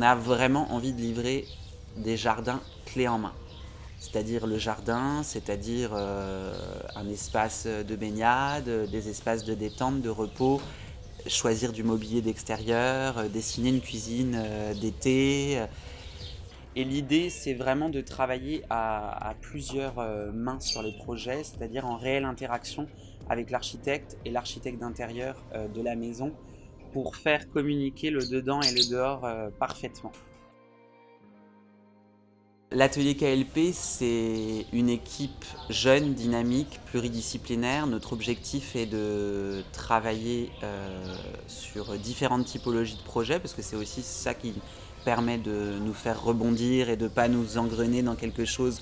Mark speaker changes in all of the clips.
Speaker 1: on a vraiment envie de livrer des jardins clés en main. C'est-à-dire le jardin, c'est-à-dire un espace de baignade, des espaces de détente, de repos, choisir du mobilier d'extérieur, dessiner une cuisine d'été. Et l'idée, c'est vraiment de travailler à plusieurs mains sur les projets, c'est-à-dire en réelle interaction avec l'architecte et l'architecte d'intérieur de la maison pour faire communiquer le dedans et le dehors parfaitement. L'atelier KLP, c'est une équipe jeune, dynamique, pluridisciplinaire. Notre objectif est de travailler sur différentes typologies de projets, parce que c'est aussi ça qui permet de nous faire rebondir et de ne pas nous engrener dans quelque chose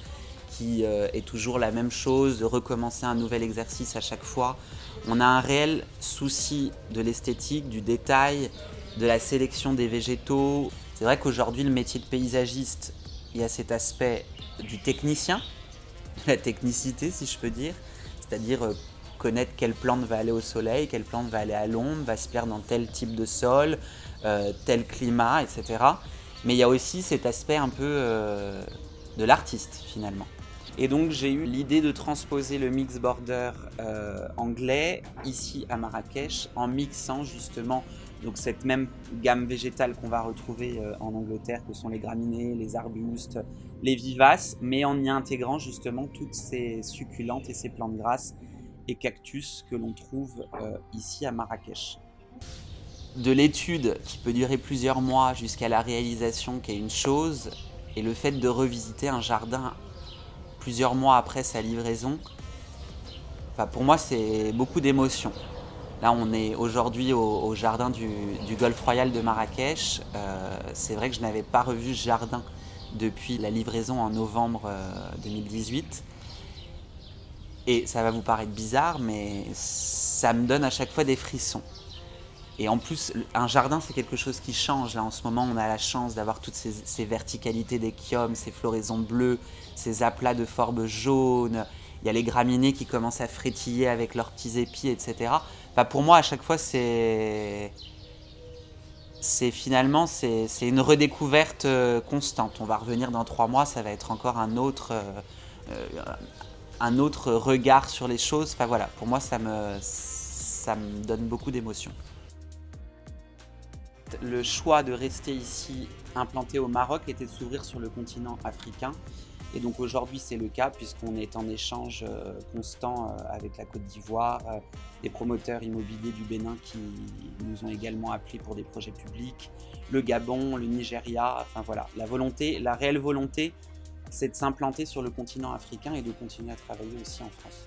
Speaker 1: qui est toujours la même chose, de recommencer un nouvel exercice à chaque fois. On a un réel souci de l'esthétique, du détail, de la sélection des végétaux. C'est vrai qu'aujourd'hui, le métier de paysagiste, il y a cet aspect du technicien, de la technicité si je peux dire, c'est-à-dire connaître quelle plante va aller au soleil, quelle plante va aller à l'ombre, va se plaire dans tel type de sol, tel climat, etc. Mais il y a aussi cet aspect un peu de l'artiste finalement. Et donc j'ai eu l'idée de transposer le mix border anglais ici à Marrakech en mixant justement donc cette même gamme végétale qu'on va retrouver en Angleterre, que sont les graminées, les arbustes, les vivaces, mais en y intégrant justement toutes ces succulentes et ces plantes grasses et cactus que l'on trouve ici à Marrakech. De l'étude qui peut durer plusieurs mois jusqu'à la réalisation qui est une chose, et le fait de revisiter un jardin plusieurs mois après sa livraison, enfin pour moi c'est beaucoup d'émotions. Là, on est aujourd'hui au jardin du Golf Royal de Marrakech. C'est vrai que je n'avais pas revu ce jardin depuis la livraison en novembre 2018. Et ça va vous paraître bizarre, mais ça me donne à chaque fois des frissons. Et en plus, un jardin, c'est quelque chose qui change. Là, en ce moment, on a la chance d'avoir toutes ces verticalités d'échium, ces floraisons bleues, ces aplats de formes jaunes. Il y a les graminées qui commencent à frétiller avec leurs petits épis, etc. Enfin, pour moi, à chaque fois, c'est finalement une redécouverte constante. On va revenir dans 3 mois, ça va être encore un autre regard sur les choses. Enfin voilà, pour moi, ça me donne beaucoup d'émotions. Le choix de rester ici implanté au Maroc était de s'ouvrir sur le continent africain. Et donc aujourd'hui c'est le cas puisqu'on est en échange constant avec la Côte d'Ivoire, des promoteurs immobiliers du Bénin qui nous ont également appelés pour des projets publics, le Gabon, le Nigeria, enfin voilà, la réelle volonté c'est de s'implanter sur le continent africain et de continuer à travailler aussi en France.